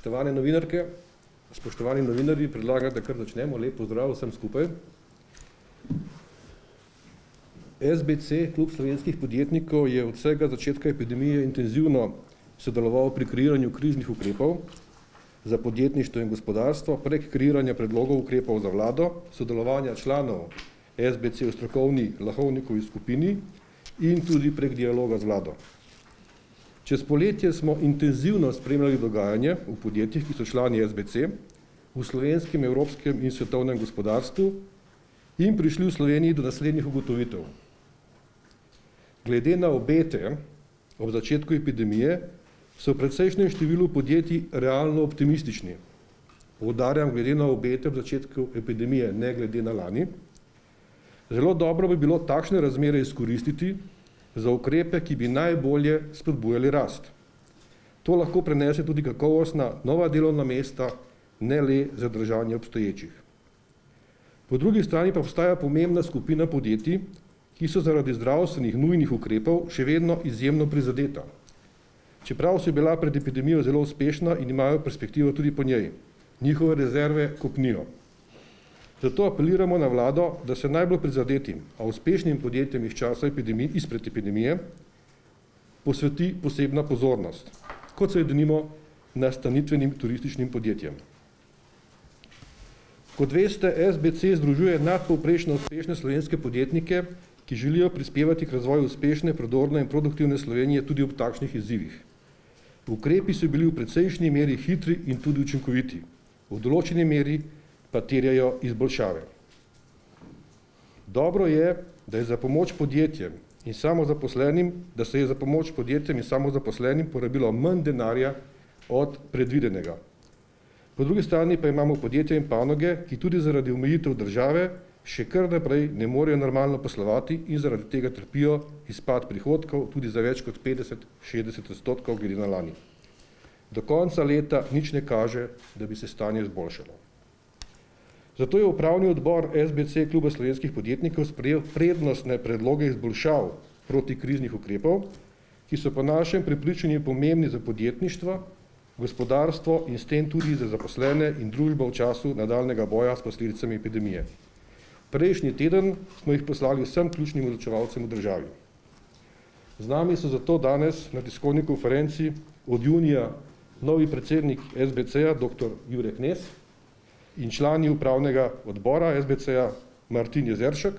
Spoštovane novinarke, spoštovani novinarji, predlagam, da kar začnemo. Lep pozdrav vsem skupaj. SBC, Klub slovenskih podjetnikov, je od vsega začetka epidemije intenzivno sodeloval pri kreiranju kriznih ukrepov za podjetništvo in gospodarstvo, prek kreiranja predlogov ukrepov za vlado, sodelovanja članov SBC v strokovni Lahovnikovi skupini in tudi prek dialoga z vlado. Čez poletje smo intenzivno spremljali dogajanje v podjetjih, ki so člani SBC, v slovenskem, evropskem in svetovnem gospodarstvu in prišli v Sloveniji do naslednjih ugotovitev. Glede na obete ob začetku epidemije so v precejšnjem številu podjetij realno optimistični. Poudarjam, glede na obete ob začetku epidemije, ne glede na lani. Zelo dobro bi bilo takšne razmere izkoristiti za ukrepe, ki bi najbolje spodbujali rast. To lahko prenese tudi kakovostna nova delovna mesta, ne le zadržanje obstoječih. Po drugi strani pa obstaja pomembna skupina podjetij, ki so zaradi zdravstvenih nujnih ukrepov še vedno izjemno prizadeta. Čeprav so bila pred epidemijo zelo uspešna in imajo perspektivo tudi po njej, njihove rezerve kopnijo. Zato apeliramo na vlado, da se najbolj prizadetim, a uspešnim podjetjem izpred epidemije posveti posebna pozornost, kot se denimo nastanitvenim turističnim podjetjem. Kot veste, SBC združuje nadpovprečno uspešne slovenske podjetnike, ki želijo prispevati k razvoju uspešne, prodorne in produktivne Slovenije tudi ob takšnih izzivih. Ukrepi so bili v precejšnji meri hitri in tudi učinkoviti. V določeni meri pa terjajo izboljšave. Dobro je, da se je za pomoč podjetjem in samozaposlenim porabilo manj denarja od predvidenega. Po drugi strani pa imamo podjetja in panoge, ki tudi zaradi omejitev države še kar naprej ne morejo normalno poslovati in zaradi tega trpijo izpad prihodkov tudi za več kot 50–60% glede na lani. Do konca leta nič ne kaže, da bi se stanje izboljšalo. Zato je upravni odbor SBC Kluba slovenskih podjetnikov sprejel prednostne predloge izboljšav protikriznih ukrepov, ki so po našem prepričanju pomembni za podjetništvo, gospodarstvo in s tem tudi za zaposlene in družbo v času nadaljnjega boja s posledicami epidemije. Prejšnji teden smo jih poslali vsem ključnim odločevalcem v državi. Z nami so zato danes na tiskovni konferenci od junija novi predsednik SBC-ja, dr. Jure Knez, in člani upravnega odbora SBC-ja Martin Jezeršek,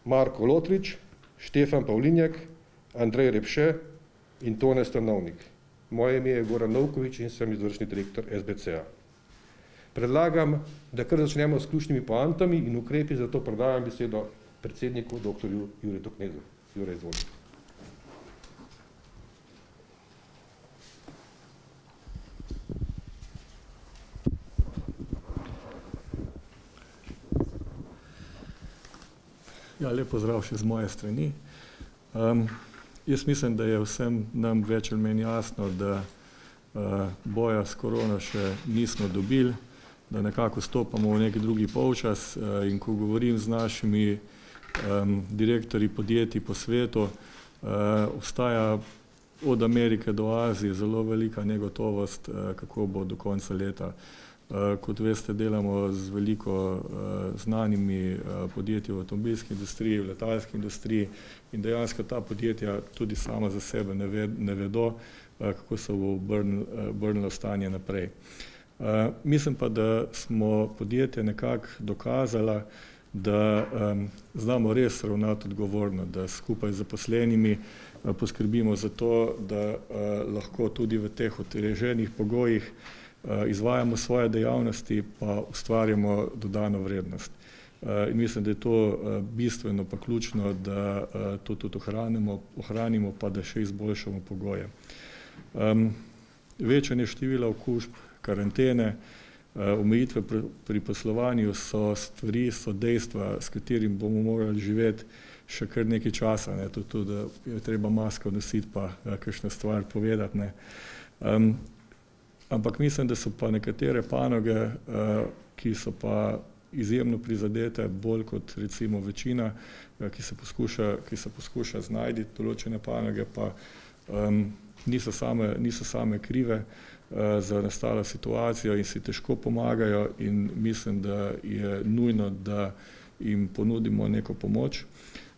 Marko Lotrič, Štefan Pavlinjak, Andrej Repše in Tone Stanovnik. Moje ime je Goran Novkovič in sem izvršni direktor SBC-ja. Predlagam, da kar začnemo s ključnimi poantami in ukrepi, zato predajam besedo predsedniku dr. Juretu Knezu. Jure, izvolite. Ja, lep pozdrav še z moje strani. Jaz mislim, da je vsem nam več ali manj jasno, da boja s korono še nismo dobili, da nekako stopamo v neki drugi polčas in ko govorim z našimi direktorji podjetij po svetu, obstaja od Amerike do Azije zelo velika negotovost, kako bo do konca leta. Kot veste, delamo z veliko znanimi podjetji v avtomobilski industriji, v letalski industriji in dejansko ta podjetja tudi sama za sebe ne vedo, kako se bo obrnilo stanje naprej. Mislim pa, da smo podjetje nekako dokazala, da znamo res ravnati odgovorno, da skupaj z zaposlenimi poskrbimo za to, da lahko tudi v teh oteženih pogojih izvajamo svoje dejavnosti, pa ustvarjamo dodano vrednost. In mislim, da je to bistveno pa ključno, da to tudi ohranimo, pa da še izboljšamo pogoje. Večanje števila okužb, karantene, omejitve pri poslovanju so stvari, so dejstva, s katerim bomo morali živeti še kar nekaj časa. Tudi, da je treba masko nositi, pa kakšno stvar povedati. Ampak mislim, da so pa nekatere panoge, ki so pa izjemno prizadete, bolj kot recimo večina, ki se poskuša znajti določene panoge, pa niso same krive za nastalo situacijo in si težko pomagajo in mislim, da je nujno, da jim ponudimo neko pomoč.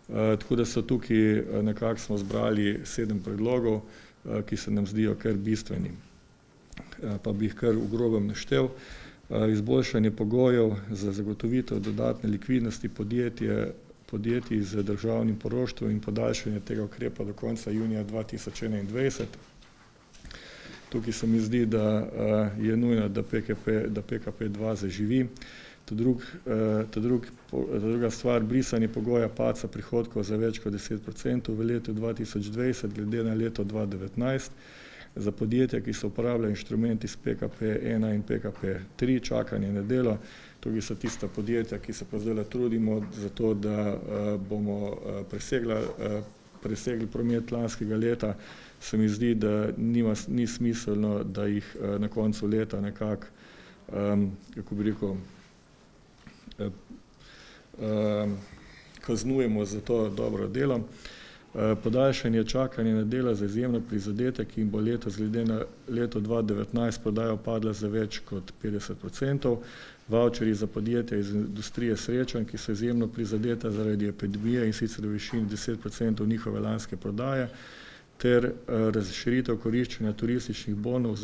Tako da so tukaj nekako smo zbrali 7 predlogov, ki se nam zdijo kar bistveni. Pa bi jih kar v grobem naštel. Izboljšanje pogojev za zagotovitev dodatne likvidnosti podjetij z državnim poroštvom in podaljšanje tega ukrepa do konca junija 2021. Tukaj se mi zdi, da je nujno, da PKP2 zaživi. Druga stvar, brisanje pogoja padca prihodkov za več kot 10% v letu 2020 glede na leto 2019 za podjetja, ki so uporabljali inštrumenti iz PKP1 in PKP3, čakanje na delo. Tukaj so tista podjetja, ki se pa zdaj trudimo za to, da bomo presegli promet lanskega leta. Se mi zdi, da ni smiselno, da jih na koncu leta nekako, kako bi rekel, kaznujemo za to dobro delo. Podaljšanje čakanja na delo za izjemno prizadete, ki jim bo letos glede na leto 2019 prodaja padla za več kot 50%, vavčerji za podjetja iz industrije srečanj, ki so izjemno prizadeta zaradi epidemije in sicer v višini 10% njihove lanske prodaje, ter razširitev koriščenja turističnih bonov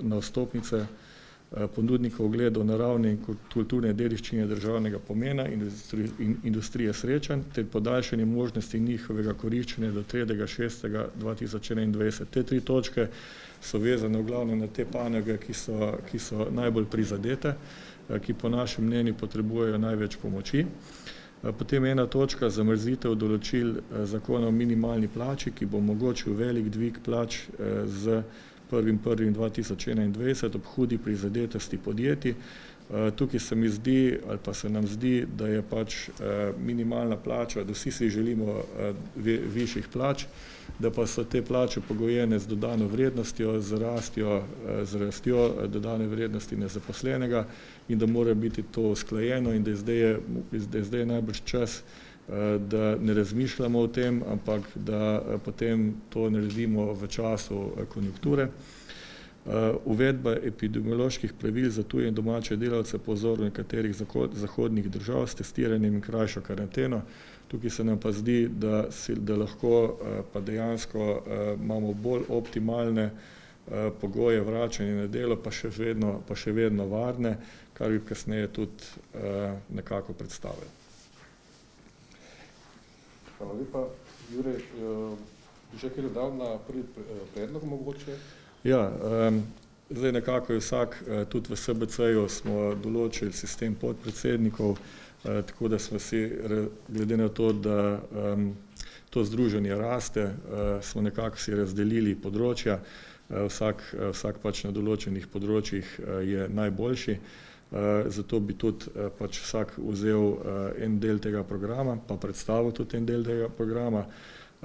na vstopnice ponudnikov ogledov naravne in kulturne dediščine državnega pomena in industrije srečanj ter podaljšanje možnosti njihovega koriščenja do 3.6.2021. Te 3 točke so vezane v glavnem na te panoge, ki so najbolj prizadete, ki po našem mnenju potrebujejo največ pomoči. Potem ena točka, zamrzitev določil zakona o minimalni plači, ki bo omogočil velik dvig plač z 1.1.2021 ob hudi prizadetosti podjetij. Tukaj se mi zdi, ali pa se nam zdi, da je pač minimalna plača, da vsi si želimo višjih plač, da pa so te plače pogojene z dodano vrednostjo, z rastjo dodane vrednosti nezaposlenega in da mora biti to usklajeno in da je zdaj najbrž čas, da ne razmišljamo o tem, ampak da potem to naredimo v času konjunkture. Uvedba epidemioloških pravil za tuje in domače delavce po vzoru nekaterih zahodnih držav s testiranjem in krajšo karanteno. Tukaj se nam pa zdi, da lahko pa dejansko imamo bolj optimalne pogoje vračanja na delo, pa še vedno varne, kar bi kasneje tudi nekako predstavili. Hvala lepa. Jure, bi še kaj dodal na prvi predlog mogoče? Ja, zdaj nekako je vsak, tudi v SBC-ju smo določili sistem podpredsednikov, tako da smo si, glede na to, da to združenje raste, smo nekako si razdelili področja, vsak pač na določenih področjih je najboljši, zato bi tudi pač vsak vzel en del tega programa, pa predstavil tudi en del tega programa.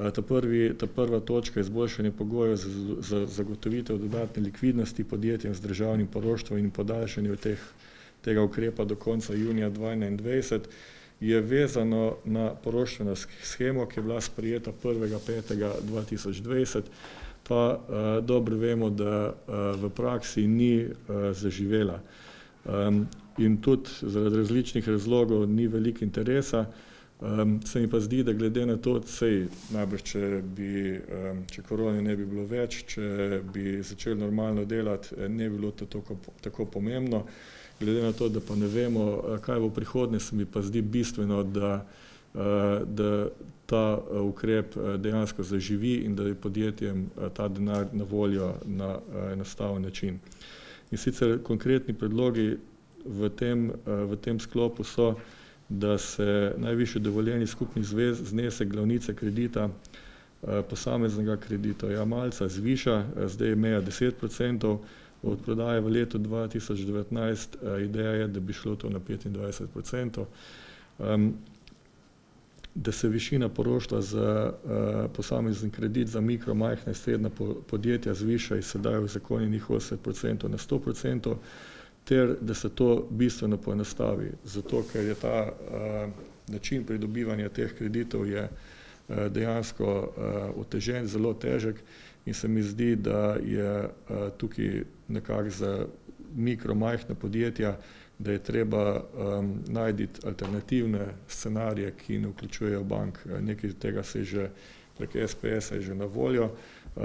Ta prva točka je izboljšanje pogojev za zagotovitev dodatne likvidnosti podjetjem z državnim poroštvom in podaljšanje tega ukrepa do konca junija 2021 je vezano na poroštveno shemo, ki je bila sprejeta 1.5.2020, pa dobro vemo, da v praksi ni zaživela. In tudi zaradi različnih razlogov ni veliko interesa. Se mi pa zdi, da glede na to, najbrž če korone ne bi bilo več, če bi začeli normalno delati, ne bi bilo to tako pomembno. Glede na to, da pa ne vemo, kaj bo v prihodnje, se mi pa zdi bistveno, da ta ukrep dejansko zaživi in da je podjetjem ta denar na voljo na enostaven način. In sicer konkretni predlogi v tem sklopu so, da se najvišji dovoljeni skupni znesek glavnice kredita posameznega kreditojemalca zviša, zdaj je meja 10%, od prodaje v letu 2019 ideja je, da bi šlo to na 25%, da se višina poroštva za posamezni kredit za mikro, majhna in srednja podjetja zviša iz sedaj uzakonjenih 80% na 100%, ter da se to bistveno poenostavi, zato ker je ta način pridobivanja teh kreditov je dejansko otežen, zelo težek in se mi zdi, da je tukaj nekako za majhna podjetja, da je treba najti alternativne scenarije, ki ne vključujejo bank. Nekaj tega se je že prek SPS-a je že na voljo,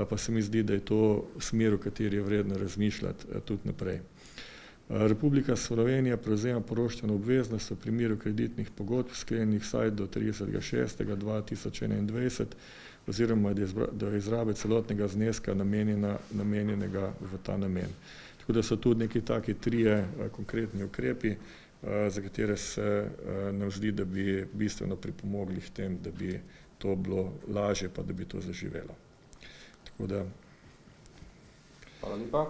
pa se mi zdi, da je to smer, v kateri je vredno razmišljati tudi naprej. Republika Slovenija prevzema poroštveno obveznost v primeru kreditnih pogodb sklenjenih vsaj do 30.6.2021 oziroma do izrabe celotnega zneska namenjenega v ta namen. Tako da so tudi neki taki trije konkretni ukrepi, za katere se nam zdi, da bi bistveno pripomogli k tem, da bi to bilo lažje, pa da bi to zaživelo. Tako da. Hvala lepa.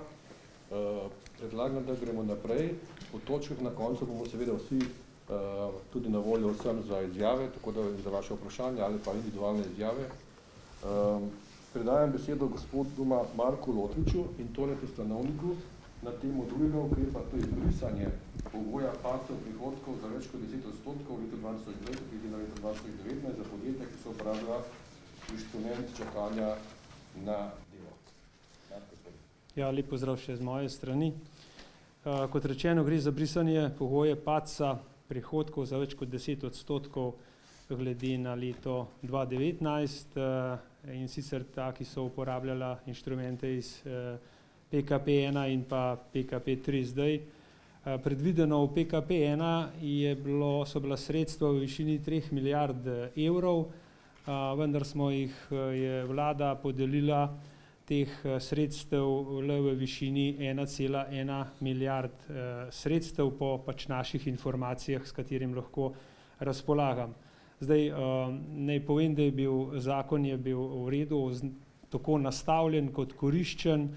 Predlagam, da gremo naprej. Po točkah na koncu bomo seveda vsi tudi na voljo vsem za izjave, tako da za vaše vprašanje ali pa individualne izjave. Predajam besedo gospodu Marku Lotriču in Tonetu Stanovniku na temo drugega ukrepa, to je brisanje pogoja padcev prihodkov za več kot 10% v letu 2020 in na letu 2019 za podjetja, ki so uporabljala inštrument čakanja na delo. Ja, lep pozdrav še z moje strani. Kot rečeno, gre za brisanje pogoje padca prihodkov za več kot 10% glede na leto 2019 in sicer ta, ki so uporabljala inštrumente iz PKP1 in pa PKP3 zdaj. Predvideno v PKP1 so bila sredstva v višini 3 milijard evrov, vendar je vlada podelila teh sredstev le v višini 1,1 milijard sredstev po naših informacijah, s katerim lahko razpolagam. Zdaj, naj povem, da zakon je bil v redu, tako nastavljen kot koriščen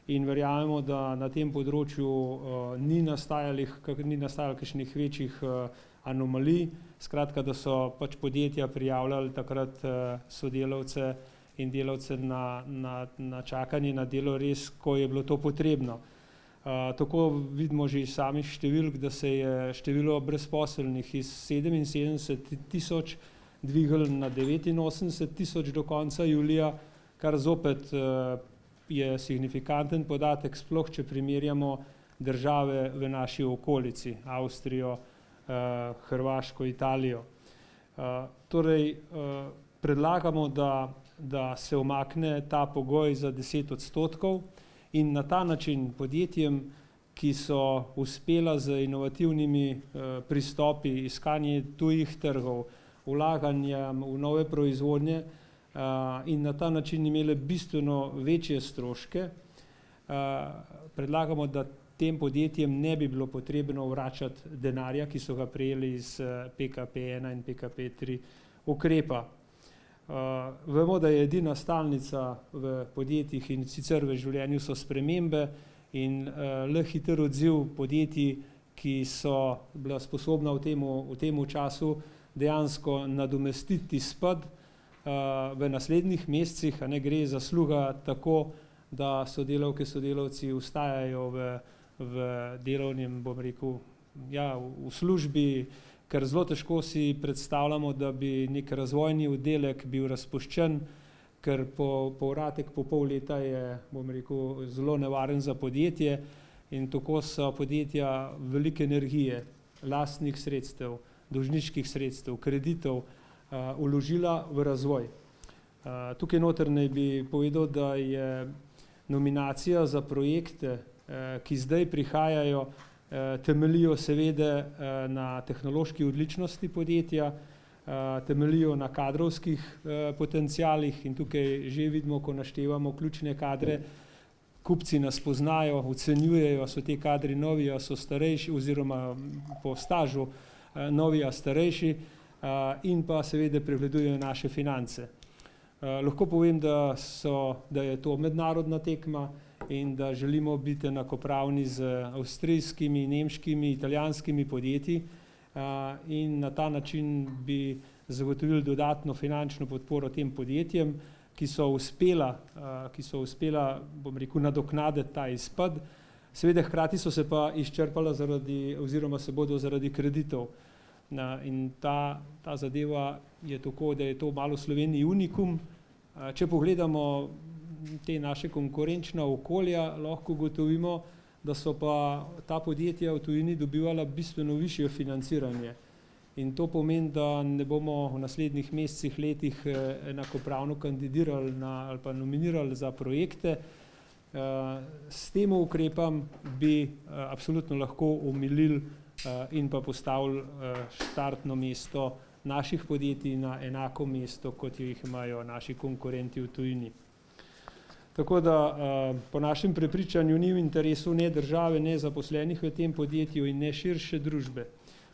in verjamemo, da na tem področju ni nastajalo kakšnih večjih anomalij. Skratka, da so podjetja prijavljali takrat sodelavce in delavce na čakanje na delo res, ko je bilo to potrebno. Tako vidimo že iz samih številk, da se je število brezposelnih iz 77 tisoč dvignilo na 89 tisoč do konca julija, kar zopet je signifikanten podatek, sploh če primerjamo države v naši okolici, Avstrijo, Hrvaško, Italijo. Torej, predlagamo, da se umakne ta pogoj za 10% in na ta način podjetjem, ki so uspela z inovativnimi pristopi, iskanje tujih trgov, vlaganjem v nove proizvodnje in na ta način imele bistveno večje stroške, predlagamo, da tem podjetjem ne bi bilo potrebno vračati denarja, ki so ga prejeli iz PKP1 in PKP3 ukrepa. Vemo, da je edina stalnica v podjetjih in sicer v življenju so spremembe in le hiter odziv podjetij, ki so bila sposobna v tem času dejansko nadomestiti izpad v naslednjih mesecih, a ne gre zasluga tako, da sodelavke, sodelavci ostajajo v delovnem, bom rekel, v službi, ker zelo težko si predstavljamo, da bi nek razvojni oddelek bil razpuščen, ker povratek po pol leta je, bom rekel, zelo nevaren za podjetje in tako so podjetja velike energije, lastnih sredstev, dolžniških sredstev, kreditov vložila v razvoj. Tukaj noter naj bi povedal, da je nominacija za projekte, ki zdaj prihajajo, temeljijo seveda na tehnološki odličnosti podjetja, temeljijo na kadrovskih potencialih in tukaj že vidimo, ko naštevamo ključne kadre, kupci nas poznajo, ocenjujejo, so te kadri novi, a so starejši oziroma po stažu novi, a starejši in pa seveda prevladujejo naše finance. Lahko povem, da je to mednarodna tekma in da želimo biti enakopravni z avstrijskimi, nemškimi, italijanskimi podjetji in na ta način bi zagotovili dodatno finančno podporo tem podjetjem, ki so uspela, bom rekel, nadoknaditi ta izpad. Seveda hkrati so se pa izčrpala oziroma se bodo zaradi kreditov. In ta zadeva je tako, da je to malo v Sloveniji unikum. Če pogledamo te naše konkurenčna okolja, lahko ugotovimo, da so pa ta podjetja v tujini dobivala bistveno višje financiranje. In to pomeni, da ne bomo v naslednjih mesecih, letih enakopravno kandidirali ali pa nominirali za projekte. S tem ukrepom bi absolutno lahko omilili in pa postavili štartno mesto naših podjetij na enako mesto, kot jih imajo naši konkurenti v tujini. Tako da po našem prepričanju ni v interesu ne države, ne zaposlenih v tem podjetju in ne širše družbe.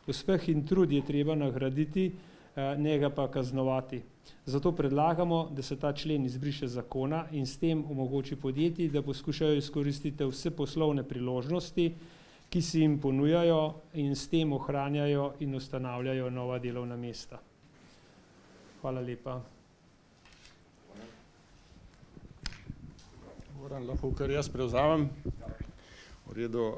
Uspeh in trud je treba nagraditi, ne ga pa kaznovati. Zato predlagamo, da se ta člen izbriše zakona in s tem omogoči podjetij, da poskušajo izkoristiti vse poslovne priložnosti, ki si jim ponujajo in s tem ohranjajo in ustanavljajo nova delovna mesta. Hvala lepa. Goran, lahko kar jaz prevzamem. V redu.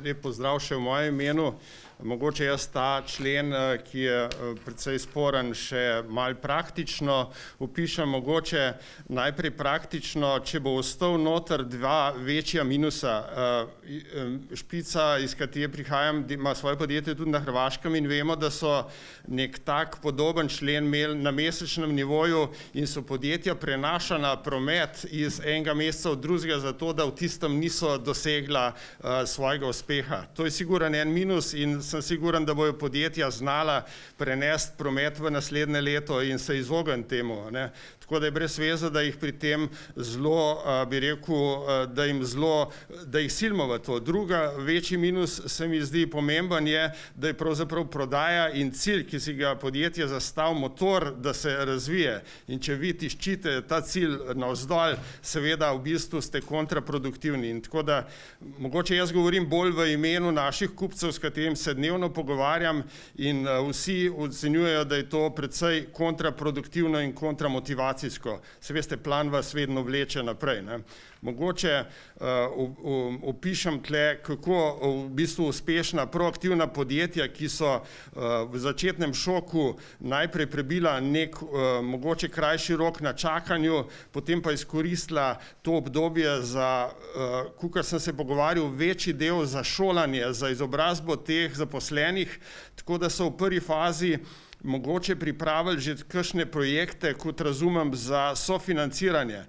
Lep pozdrav še v mojem imenu. Mogoče jaz ta člen, ki je precej sporen, še malo praktično opišem. Mogoče najprej praktično, če bo ostal noter dva večja minusa. Špica, iz katere prihajam, ima svoje podjetje tudi na Hrvaškem in vemo, da so nek tak podoben člen imeli na mesečnem nivoju in so podjetja prenašala promet iz enega meseca v drugega zato, da v tistem niso dosegla svojega uspeha. To je siguren en minus in sem siguren, da bojo podjetja znala prenesti promet v naslednje leto in se izogniti temu. Tako da je brez veze, da jih pri tem zelo, bi rekel, da jih silimo v to. Druga večji minus se mi zdi pomemben je, da je pravzaprav prodaja in cilj, ki si ga podjetje zastavi, motor, da se razvije. In če vi tiščite ta cilj navzdol, seveda v bistvu ste kontraproduktivni. In tako da mogoče jaz govorim bolj v imenu naših kupcev, s katerim se dnevno pogovarjam in vsi ocenjujejo, da je to precej kontraproduktivno in kontramotivacijsko. Se veste, plan vas vedno vleče naprej. Mogoče opišem tle, kako v bistvu uspešna proaktivna podjetja, ki so v začetnem šoku najprej prebila nek mogoče krajši rok na čakanju, potem pa izkoristila to obdobje za, kakor sem se pogovarjal, večji del za šolanje, za izobrazbo teh zaposlenih, tako da so v prvi fazi mogoče pripravili že kakšne projekte, kot razumem, za sofinanciranje.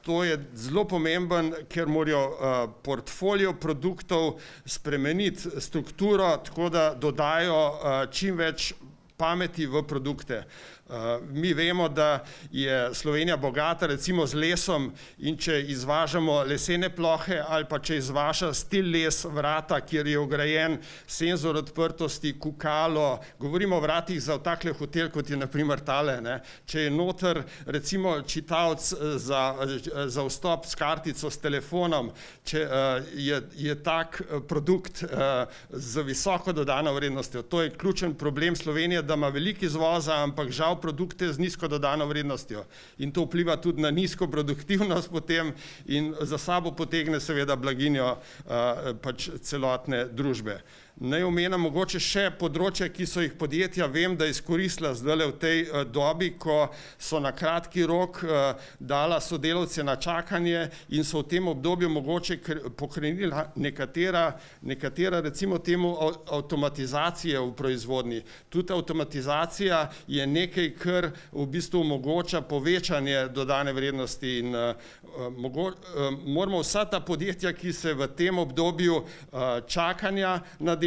To je zelo pomemben, ker morajo portfolio produktov spremeniti strukturo, tako da dodajo čim več pameti v produkte. Mi vemo, da je Slovenija bogata recimo z lesom in če izvažamo lesene plohe ali pa če izvaža stil les vrata, kjer je vgrajen senzor odprtosti, kukalo, govorimo o vratih za takle hotel, kot je na primer tale, če je noter recimo čitalec za vstop s kartico, s telefonom, če je tak produkt z visoko dodano vrednostjo. To je ključen problem Slovenije, da ima veliko izvoza, ampak žal produkte z nizko dodano vrednostjo in to vpliva tudi na nizko produktivnost potem in za sabo potegne seveda blaginjo pač celotne družbe. Naj omenim mogoče še področja, ki so jih podjetja, vem, da izkoristila zdajle v tej dobi, ko so na kratki rok dala sodelavce na čakanje in so v tem obdobju mogoče pokrenila nekatera recimo temu avtomatizacije v proizvodnji. Tudi avtomatizacija je nekaj, kar v bistvu omogoča povečanje dodane vrednosti in moramo vsa ta podjetja, ki se v tem obdobju čakanja na delo,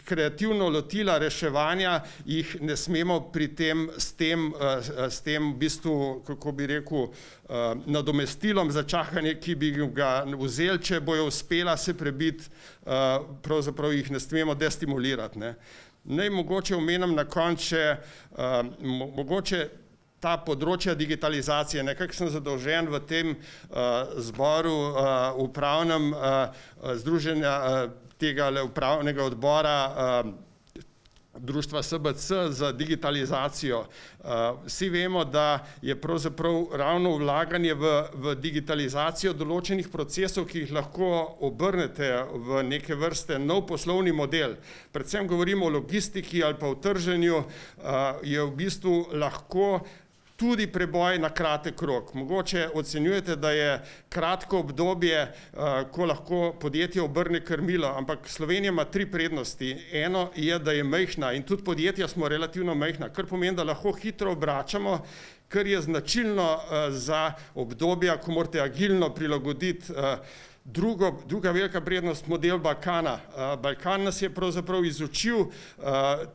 kreativno lotila reševanja, jih ne smemo pri tem s tem v bistvu, kako bi rekel, nadomestilom za čakanje, ki bi ga vzeli, če bojo uspela se prebiti, pravzaprav jih ne smemo destimulirati. Naj mogoče omenim na koncu mogoče ta področja digitalizacije. Nekako sem zadolžen v tem zboru upravnem združenja tega upravnega odbora društva SBC za digitalizacijo. Vsi vemo, da je pravzaprav ravno vlaganje v digitalizacijo določenih procesov, ki jih lahko obrnete v neke vrste nov poslovni model. Predvsem govorimo o logistiki ali pa o trženju, je v bistvu lahko tudi preboj na kratek rok. Mogoče ocenjujete, da je kratko obdobje, ko lahko podjetje obrne krmilo, ampak Slovenija ima 3 prednosti. Eno je, da je majhna in tudi podjetja smo relativno majhna, kar pomeni, da lahko hitro obračamo, kar je značilno za obdobja, ko morate agilno prilagoditi. Druga velika prednost model Balkana. Balkan nas je pravzaprav izučil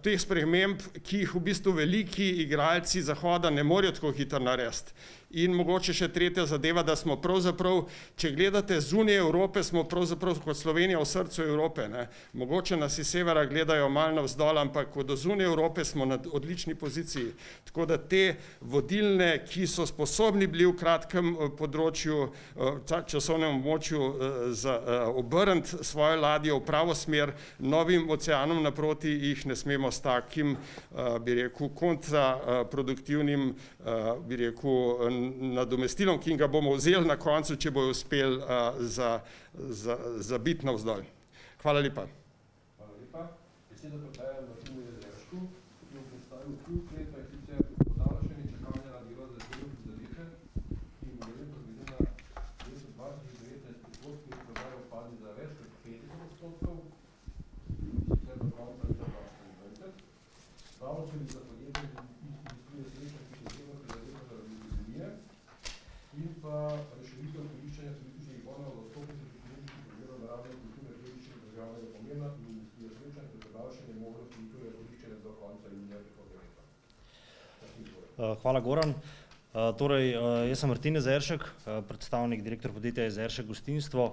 teh sprememb, ki jih v bistvu veliki igralci Zahoda ne morejo tako hitro narediti. In mogoče še tretja zadeva, da smo pravzaprav, če gledate zunaj Evrope, smo pravzaprav kot Slovenija v srcu Evrope. Mogoče nas iz severa gledajo malo navzdol, ampak do zunaj Evrope smo na odlični poziciji. Tako da te vodilne, ki so sposobni bili v kratkem področju, časovnem območju obrniti svojo ladjo v pravo smer, novim oceanom naproti jih ne smemo s takim, bi rekel, kontraproduktivnim, bi rekel, nadomestilom, ki ga bomo vzeli na koncu, če bojo uspeli zabiti navzdol. Hvala lepa. Hvala lepa. Besedo predajam Martinu Jezeršku, ki bo predstavil ključ leta in sicer podaljšanje čakanja na delo za delo prizadete, ki jim je letos glede na leto 2019 prihodki in prodajo padli za več kot 50%, in sicer do konca leta 2020. Vavčerji za podjetje industrije sreča, ki še zelo prizadeta zaradi epidemije, in pa razširitev koriščenja turističnih bonov za 100 tisoč primerov naravne kulture kritičnega državnega pomena in industrije srečanj ter podaljšanje možnosti njihove koriščenja do konca junija prihodnjega leta. Hvala, Goran. Torej, jaz sem Martin Jezeršek, predstavnik, direktor podjetja Jezeršek gostinstvo.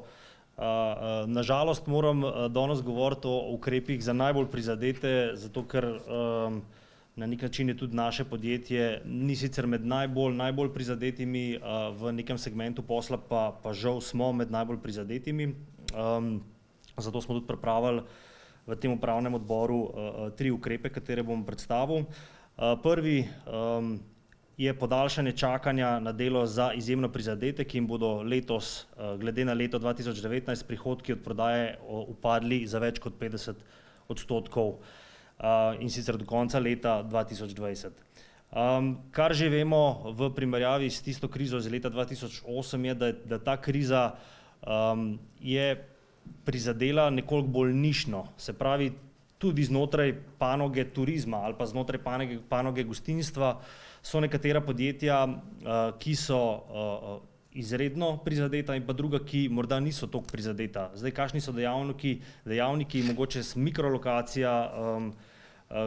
Nažalost moram danes govoriti o ukrepih za najbolj prizadete, zato ker na nek način je tudi naše podjetje ni sicer med najbolj prizadetimi, v nekem segmentu posla pa žal smo med najbolj prizadetimi. Zato smo tudi pripravili v tem upravnem odboru 3 ukrepe, katere bom predstavil. Prvi je podaljšanje čakanja na delo za izjemno prizadete, ki jim bodo letos, glede na leto 2019, prihodki od prodaje upadli za več kot 50%. In sicer do konca leta 2020. Kar že vemo v primerjavi s tisto krizo iz leta 2008 je, da ta kriza je prizadela nekoliko bolj nišno, se pravi tudi znotraj panoge turizma ali pa znotraj panoge gostinstva so nekatera podjetja, ki so izredno prizadeta in pa druga, ki morda niso toliko prizadeta. Zdaj, kakšni so dejavniki, mogoče mikrolokacija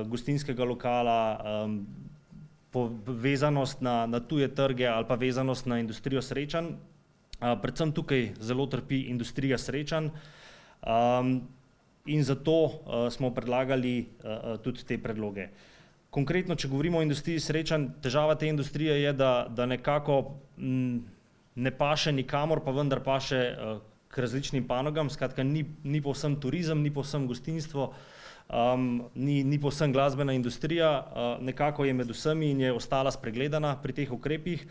gostinskega lokala, povezanost na tuje trge ali pa vezanost na industrijo srečanj. Predvsem tukaj zelo trpi industrija srečanj in zato smo predlagali tudi te predloge. Konkretno, če govorimo o industriji srečanj, težava te industrije je, da nekako ne paše nikamor, pa vendar paše k različnim panogam, skratka ni povsem turizem, ni povsem gostinstvo, ni povsem glasbena industrija, nekako je med vsemi in je ostala spregledana pri teh ukrepih.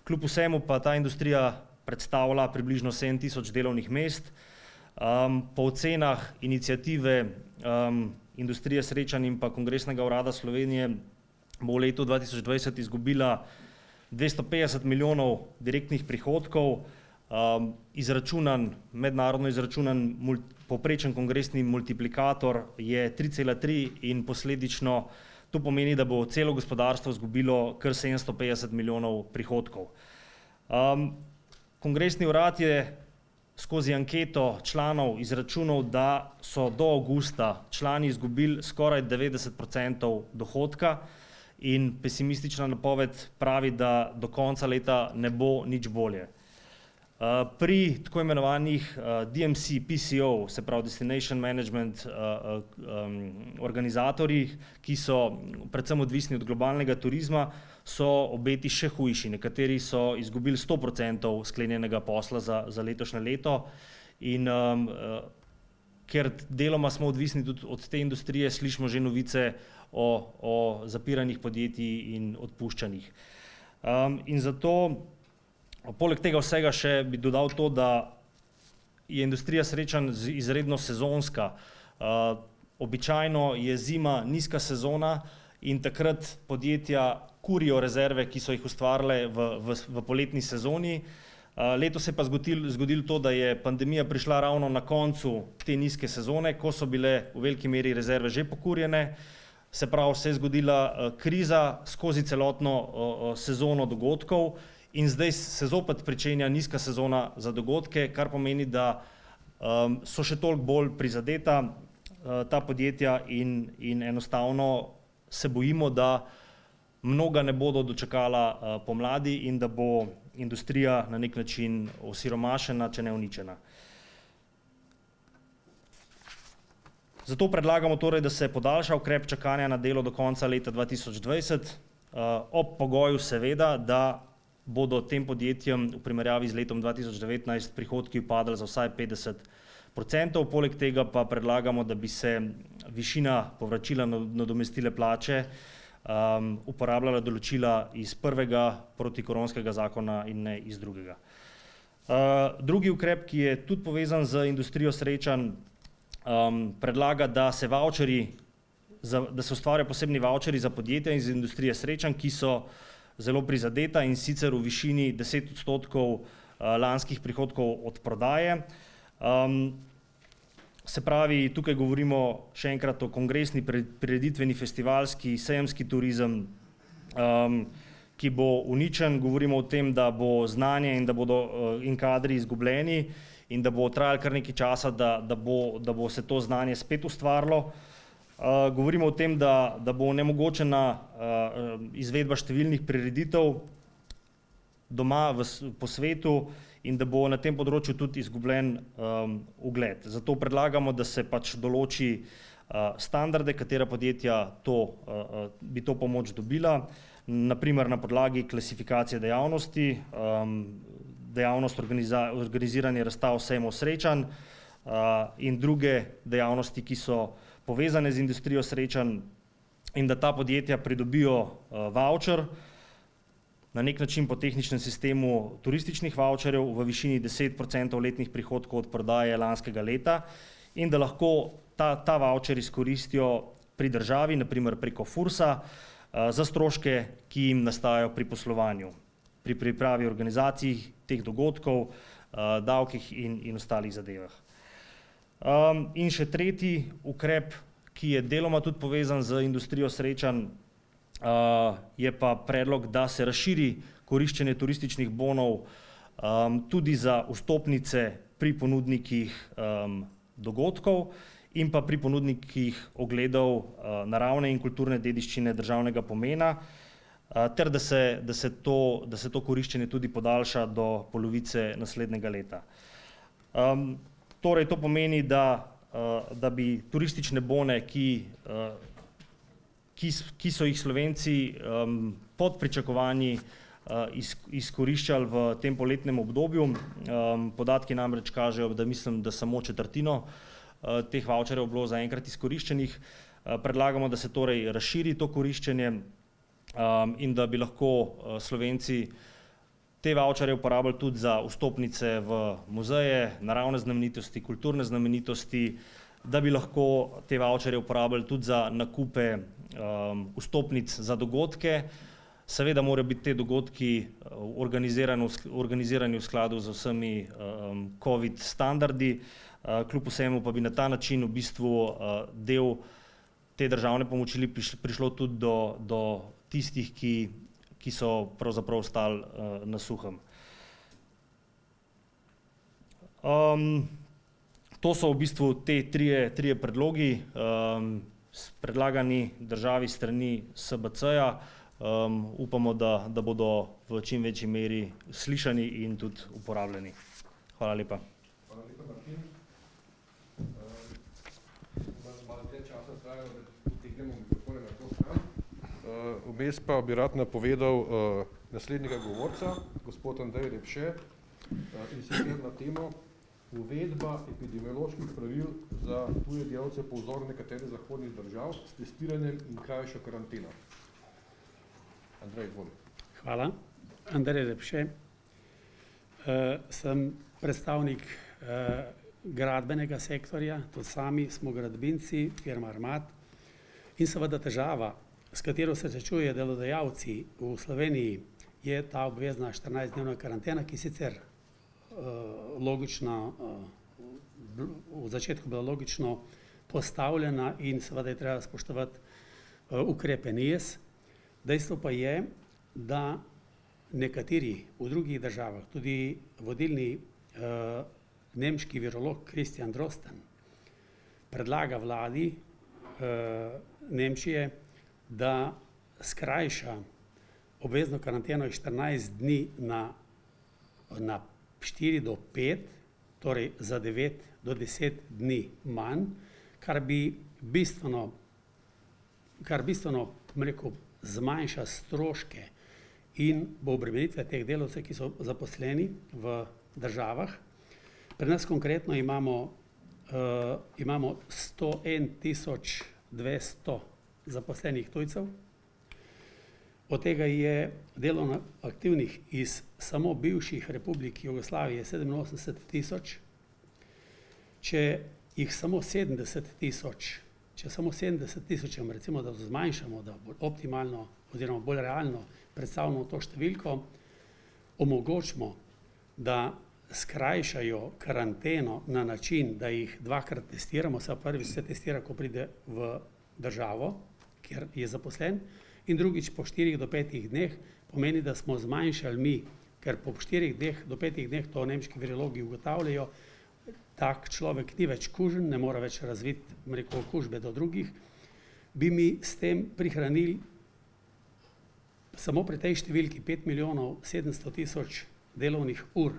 Kljub vsemu pa ta industrija predstavlja približno 7 000 delovnih mest. Po ocenah iniciative industrije srečanj in pa Kongresnega urada Slovenije bo v letu 2020 izgubila 250 milijonov direktnih prihodkov, mednarodno izračunan povprečen kongresni multiplikator je 3,3 in posledično to pomeni, da bo celo gospodarstvo izgubilo kar 750 milijonov prihodkov. Kongresni urad je skozi anketo članov izračunal, da so do avgusta člani izgubili skoraj 90% dohodka in pesimistična napoved pravi, da do konca leta ne bo nič bolje. Pri tako imenovanih DMC, PCO, se pravi Destination Management organizatorjih, ki so predvsem odvisni od globalnega turizma, so obeti še hujši. Nekateri so izgubili 100% sklenjenega posla za letošnje leto in ker deloma smo odvisni tudi od te industrije, slišimo že novice o zapiranjih podjetij in odpuščanjih. In zato poleg tega vsega še bi dodal to, da je industrija srečanj izredno sezonska. Običajno je zima nizka sezona in takrat podjetja kurijo rezerve, ki so jih ustvarile v poletni sezoni. Letos se je pa zgodilo to, da je pandemija prišla ravno na koncu te nizke sezone, ko so bile v veliki meri rezerve že pokurjene. Se pravi, se je zgodila kriza skozi celotno sezono dogodkov in zdaj se zopet pričenja nizka sezona za dogodke, kar pomeni, da so še toliko bolj prizadeta ta podjetja in enostavno se bojimo, da mnoga ne bodo dočakala pomladi in da bo industrija na nek način osiromašena, če ne uničena. Zato predlagamo torej, da se podaljša ukrep čakanja na delo do konca leta 2020, ob pogoju seveda, da bodo tem podjetjem v primerjavi z letom 2019 prihodki upadli za vsaj 50%. Poleg tega pa predlagamo, da bi se višina povračila nadomestile plače uporabljala določila iz prvega protikoronskega zakona in ne iz drugega. Drugi ukrep, ki je tudi povezan z industrijo srečanj, predlaga, da se ustvarjajo posebni vavčerji za podjetja iz industrije srečanj, ki so zelo prizadeta in sicer v višini 10% lanskih prihodkov od prodaje. Se pravi, tukaj govorimo še enkrat o kongresni, prireditveni, festivalski, sejemski turizem, ki bo uničen. Govorimo o tem, da bo znanje in da bodo kadri izgubljeni in da bo trajalo kar nekaj časa, da bo se to znanje spet ustvarilo. Govorimo o tem, da bo onemogočena izvedba številnih prireditev doma po svetu in da bo na tem področju tudi izgubljen ugled. Zato predlagamo, da se pač določi standarde, katera podjetja bi to pomoč dobila, naprimer na podlagi klasifikacije dejavnosti, dejavnost organiziranja razstav, sejmov, srečanj in druge dejavnosti, ki so povezane z industrijo srečanj, in da ta podjetja pridobijo vavčer, na nek način po tehničnem sistemu turističnih vavčerjev v višini 10% letnih prihodkov od prodaje lanskega leta in da lahko ta vavčer izkoristijo pri državi, naprimer preko FURS-a, za stroške, ki jim nastajajo pri poslovanju, pri pripravi organizacij teh dogodkov, davkih in ostalih zadevah. In še tretji ukrep, ki je deloma tudi povezan z industrijo srečanj, je pa predlog, da se razširi koriščenje turističnih bonov tudi za vstopnice pri ponudnikih dogodkov in pa pri ponudnikih ogledov naravne in kulturne dediščine državnega pomena, ter da se to koriščenje tudi podaljša do polovice naslednjega leta. Torej, to pomeni, da bi turistične bone, ki so jih Slovenci pod pričakovanji izkoriščali v tem poletnem obdobju. Podatki namreč kažejo, da mislim, da samo četrtino teh vavčerjev bilo zaenkrat izkoriščenih. Predlagamo, da se torej razširi to koriščenje in da bi lahko Slovenci te vavčerje uporabljali tudi za vstopnice v muzeje, naravne znamenitosti, kulturne znamenitosti, da bi lahko te vavčerje uporabljali tudi za nakupe vstopnic za dogodke. Seveda morajo biti te dogodki organizirani v skladu z vsemi COVID standardi, kljub vsemu pa bi na ta način v bistvu del te državne pomoči prišlo tudi do tistih, ki so pravzaprav ostali na suhem. To so v bistvu te trije predlogi, predlagani državi strani SBC-ja. Upamo, da bodo v čim večji meri slišani in tudi uporabljeni. Hvala lepa. Hvala lepa, Martin. Malo dlje časa trajajo, da potegnemo mikrofone na to stran. Vmes pa bi rad napovedal naslednjega govorca, gospod Andrej Repše, in sicer na temo uvedba epidemioloških pravil za tuje delavce po vzoru nekaterih zahodnih držav s testiranjem in krajšo karanteno. Andrej, izvoli. Hvala. Andrej Repše. Sem predstavnik gradbenega sektorja, tudi sami smo gradbinci, firma Armat. In seveda težava s katero se srečujejo delodajalci v Sloveniji, je ta obvezna 14-dnevna karantena, ki sicer logično, v začetku bila logično postavljena in seveda je treba spoštovati ukrepe NIJZ. Dejstvo pa je, da nekateri v drugih državah, tudi vodilni nemški virolog Christian Drosten, predlaga vladi Nemčije, da skrajša obvezno karanteno iz 14 dni na 4 do 5, torej za 9 do 10 dni manj, kar bistveno zmanjša stroške in bo obremenitve teh delavcev, ki so zaposleni v državah. Pri nas konkretno imamo 101.200 zaposlenih tujcev, od tega je delovno aktivnih iz samo bivših republik Jugoslavije 87.000, če samo 70.000, recimo, da zmanjšamo, da bolj optimalno oziroma bolj realno predstavljamo to številko, omogočimo, da skrajšajo karanteno na način, da jih dvakrat testiramo, se prvič se testira, ko pride v državo, kjer je zaposlen, in drugič po 4 do 5 dneh, pomeni, da smo zmanjšali mi, ker po 4 do 5 dneh, to nemški virologi ugotavljajo, tak človek ni več kužen, ne more več razviti okužbe do drugih, bi mi s tem prihranili samo pri tej številki 5.700.000 delovnih ur.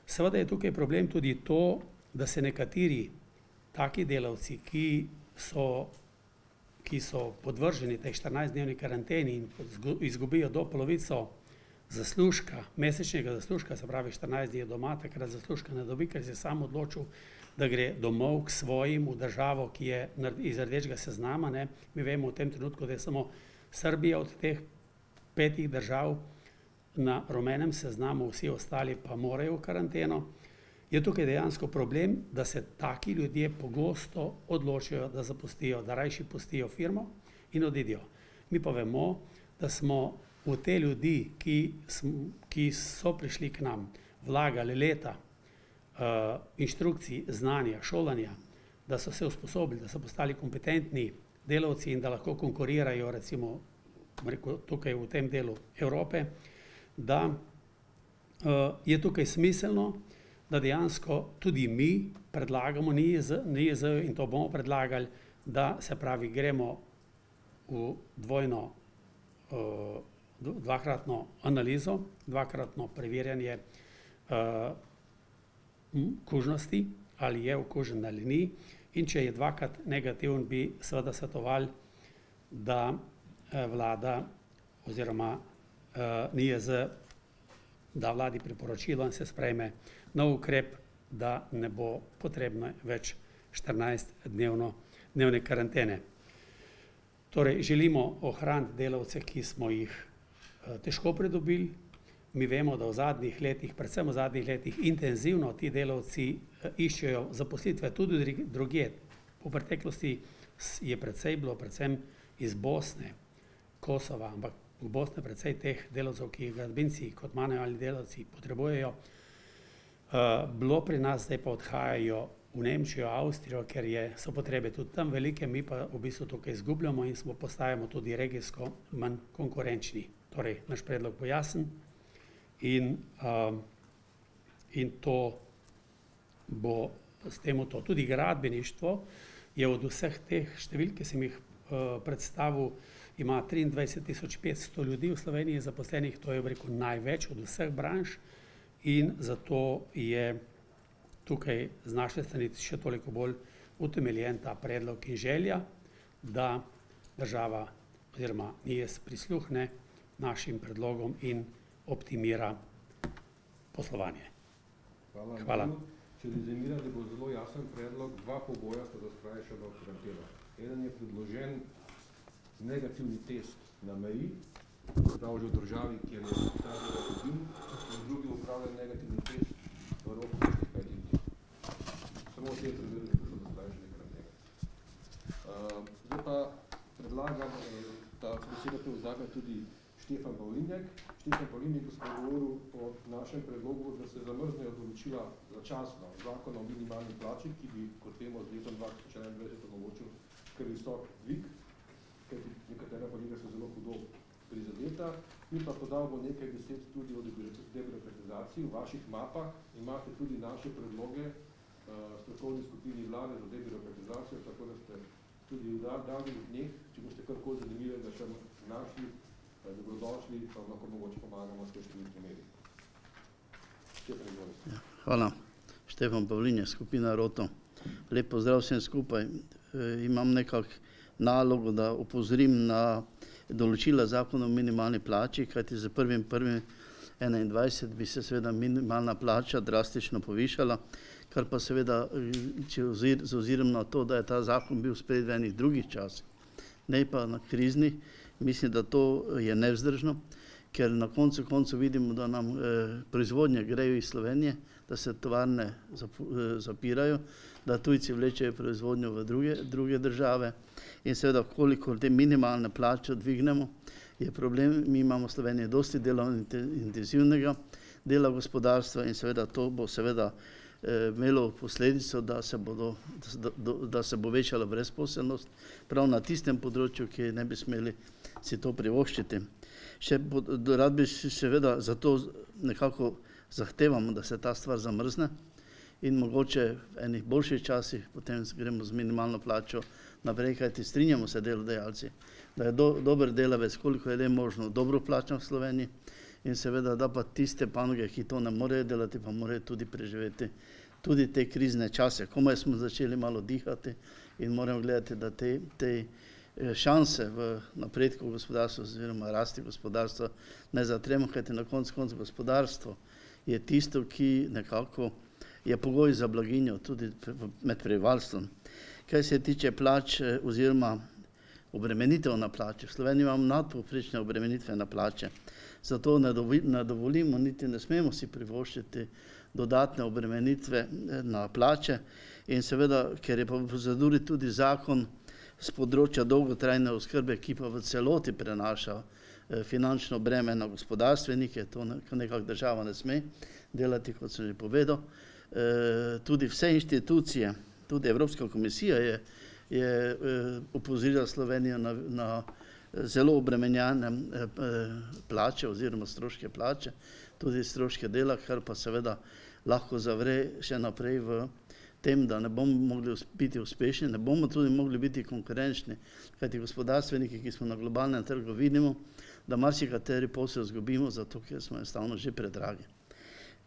Seveda je tukaj problem tudi to, da se nekateri taki delavci, ki so podvrženi tej 14-dnevni karanteni in izgubijo do polovico zaslužka, mesečnega zaslužka, se pravi 14 dni je doma, takrat zaslužka ne dobi, ker se sam odločil, da gre domov k svojim v državo, ki je iz rdečega seznama. Mi vemo v tem trenutku, da je samo Srbija od teh 5 držav na rumenem seznamu, vsi ostali pa morajo v karanteno. Je tukaj dejansko problem, da se taki ljudje pogosto odločijo, da zapustijo, da rajši pustijo firmo in odidejo. Mi pa vemo, da smo v te ljudi, ki so prišli k nam, vlagali leta inštrukcij, znanja, šolanja, da so se usposobili, da so postali kompetentni delavci in da lahko konkurirajo recimo tukaj v tem delu Evrope, da je tukaj smiselno, da dejansko tudi mi predlagamo NIJZ in to bomo predlagali, da se pravi gremo v dvakratno analizo, dvakratno preverjanje kužnosti, ali je okužen ali ni, in če je dvakrat negativen, bi seveda svetovali, da vlada oziroma NIJZ da vladi priporočilo in se sprejme nov ukrep, da ne bo potrebno več 14-dnevne karantene. Torej, želimo ohraniti delavce, ki smo jih težko pridobili. Mi vemo, da v zadnjih letih, predvsem v zadnjih letih, intenzivno ti delavci iščejo zaposlitve tudi drugje. V preteklosti je precej bilo, predvsem iz Bosne, Kosova, ampak v Bosne precej teh delavcev, ki jih gradbinci kot manualni delavci potrebujejo, bilo pri nas, zdaj pa odhajajo v Nemčijo, Avstrijo, ker so potrebe tudi tam velike, mi pa v bistvu tukaj izgubljamo in postajamo tudi regijsko manj konkurenčni. Torej, naš predlog bo jasen in to bo s tem to. Tudi gradbeništvo je od vseh teh številk, ki sem jih predstavil, ima 23.500 ljudi v Sloveniji zaposlenih, to je največ od vseh branž in zato je tukaj z naše strani še toliko bolj utemeljen ta predlog in želja, da država oziroma NIJZ prisluhne našim predlogom in optimira poslovanje. Hvala. Če rezimiram, da bo zelo jasen predlog, 2 pogoja sta za skrajšano karanteno. Eden je predložen negativni test na meji, prav že v državi, kjer je stavljeno epidem, in drugi upravljen negativni test v roku 5 dni. Samo v tem primeru je prišlo do skrajšane karantene. Zdaj pa predlagam, da besedo prevzame tudi Štefan Pavlinjek. Štefan Pavlinjek bo spregovoril o našem predlogu, da se zamrznejo določila začasno zakona o minimalni plači, ki bi, kot vemo, z letom 2021 omogočil kar visok dvig, kajti nekatera podjetja so zelo hudo prizadeta. In pa podal bo nekaj besed tudi o debirokratizaciji. V vaših mapah imate tudi naše predloge strokovni skupini vlade za debirokratizacijo, tako da ste tudi v daljnih dneh, če boste karkoli zanimivega še našli, dobrodošli, pa lahko mogoče pomagamo s kakšnimi primeri. Hvala. Štefan Pavlinjek, skupina Roto. Lep pozdrav vsem skupaj. Imam nekak nalogo, da opozorim na določila zakona o minimalni plači, kajti za 1.1.21 bi se seveda minimalna plača drastično povišala, kar pa seveda, če z ozirom na to, da je ta zakon bil sprejet v enih drugih časih, ne pa na krizni, mislim, da to je nevzdržno, ker na koncu vidimo, da nam proizvodnje grejo iz Slovenije, da se tovarne zapirajo, da tujci vlečejo proizvodnjo v druge države in seveda, koliko te minimalne plače dvignemo, je problem. Mi imamo v Sloveniji dosti delovno intenzivnega dela gospodarstva in seveda to bo seveda imelo posledico, da se bo večala brezposelnost prav na tistem področju, ki ne bi smeli si to privoščiti. Rad bi seveda zato nekako zahtevamo, da se ta stvar zamrzne in mogoče v enih boljših časih potem gremo z minimalno plačo naprej, kajti strinjamo se delodajalci, da je dober delavec, koliko je le možno, dobro plačan v Sloveniji in seveda, da pa tiste panoge, ki to ne morejo delati, pa morajo tudi preživeti tudi te krizne čase. Komaj smo začeli malo dihati in moramo gledati, da te šanse v napredku gospodarstva oziroma rasti gospodarstva ne zatremo, kajti na koncu gospodarstvo je tisto, ki nekako je pogoj za blaginjo tudi med prebivalstvom. Kaj se tiče plač oziroma obremenitev na plače, v Sloveniji imamo nadpovprečne obremenitve na plače, zato ne dovolimo, niti ne smemo si privoščiti dodatne obremenitve na plače in seveda, ker je pa v proceduri tudi zakon z področja dolgotrajne oskrbe, ki pa v celoti prenaša finančno breme na gospodarstvenike, to nekako država ne sme delati, kot sem že povedal. Tudi vse inštitucije, tudi Evropska komisija je opozorila Slovenijo na zelo obremenjene plače oziroma stroške plače, tudi stroške dela, kar pa seveda lahko zavre še naprej v tem, da ne bomo mogli biti uspešni, ne bomo tudi mogli biti konkurenčni, kajti gospodarstveniki, ki smo na globalnem trgu, vidimo, da marsikateri posel izgubimo, zato ker smo enostavno že predragi.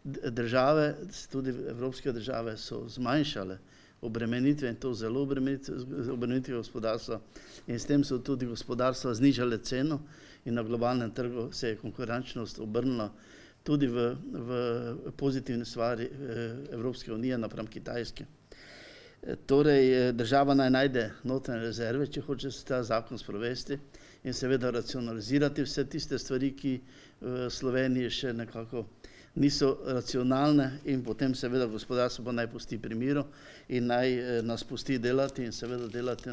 Države, tudi evropske države, so zmanjšale obremenitve in to zelo obremenitve gospodarstva in s tem so tudi gospodarstva znižale ceno in na globalnem trgu se je konkurenčnost obrnila tudi v pozitivne stvari Evropske unije napram Kitajske. Torej, država naj najde notranje rezerve, če hoče se ta zakon sprovesti in seveda racionalizirati vse tiste stvari, ki v Sloveniji še nekako niso racionalne in potem seveda gospodarstvo pa naj pusti pri miru in naj nas pusti delati in seveda delati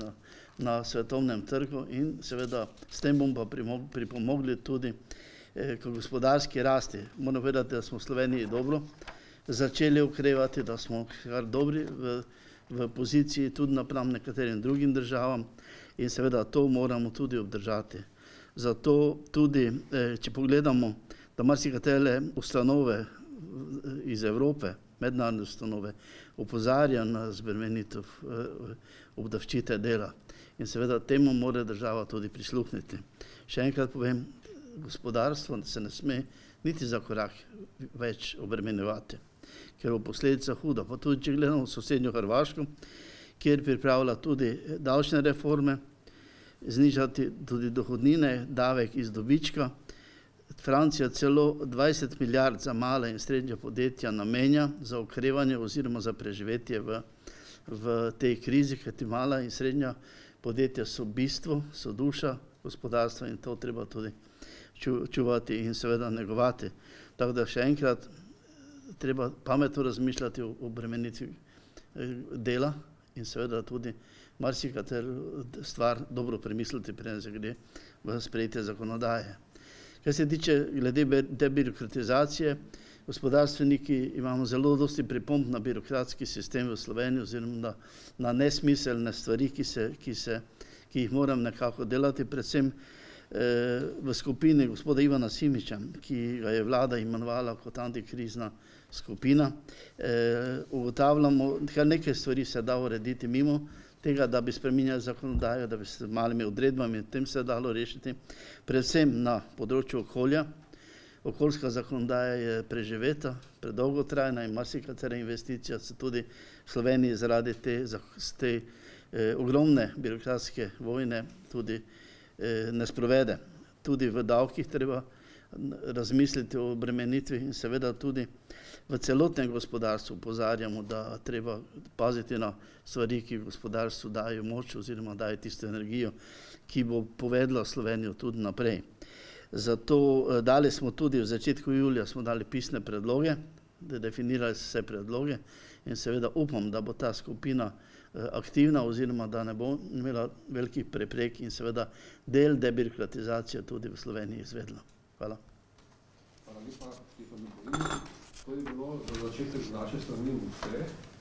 na svetovnem trgu in seveda s tem bomo pa pripomogli tudi k gospodarski rasti. Moram povedati, da smo v Sloveniji dobro začeli ukrevati, da smo kar dobri v poziciji tudi napram nekaterim drugim državam in seveda to moramo tudi obdržati. Zato tudi, če pogledamo, da marsikatere ustanove iz Evrope, mednarodne ustanove, opozarjajo na razbremenitev obdavčitve dela in seveda temu mora država tudi prisluhniti. Še enkrat povem, gospodarstvo se ne sme niti za korak več obremenjevati, ker bo posledica huda. Pa tudi, če gledamo sosednjo Hrvaško, kjer pripravlja tudi davčne reforme, znižati tudi dohodnine, davek iz dobička. Francija celo 20 milijard za mala in srednja podjetja namenja za okrevanje oziroma za preživetje v tej krizi, kajti mala in srednja podjetja so bistvo, so duša gospodarstva in to treba tudi čuvati in seveda negovati. Tako da še enkrat treba pametno razmišljati o obremenitvi dela in seveda tudi marsikatero stvar dobro premisliti, preden se gre v sprejetje zakonodaje. Kar se tiče glede debirokratizacije, gospodarstveniki imamo zelo dosti pripomb na birokratski sistem v Sloveniji oziroma na nesmiselne stvari, ki jih moram nekako delati, predvsem v skupini gospoda Ivana Simiča, ki ga je vlada imenovala kot antikrizna skupina. Ugotavljamo, kar nekaj stvari se da urediti mimo tega, da bi spreminjali zakonodajo, da bi s malimi odredbami tem se dalo rešiti, predvsem na področju okolja. Okoljska zakonodaja je preživeta, predolgotrajna in marsikatera investicija se tudi v Sloveniji zaradi te ogromne birokratske vojne tudi ne sprovede. Tudi v davkih treba razmisliti o obremenitvi in seveda tudi v celotnem gospodarstvu opozarjamo, da treba paziti na stvari, ki gospodarstvu dajo moč oziroma dajo tisto energijo, ki bo povedla Slovenijo tudi naprej. Zato dali smo tudi v začetku julija smo dali pisne predloge, definirali vse predloge in seveda upam, da bo ta skupina aktivna oziroma da ne bo imela velikih preprek in seveda del debirokratizacije tudi v Sloveniji izvedla. Hvala. Hvala lepa, Stefan Nikolini. To je bilo za začetek z naše strani vse.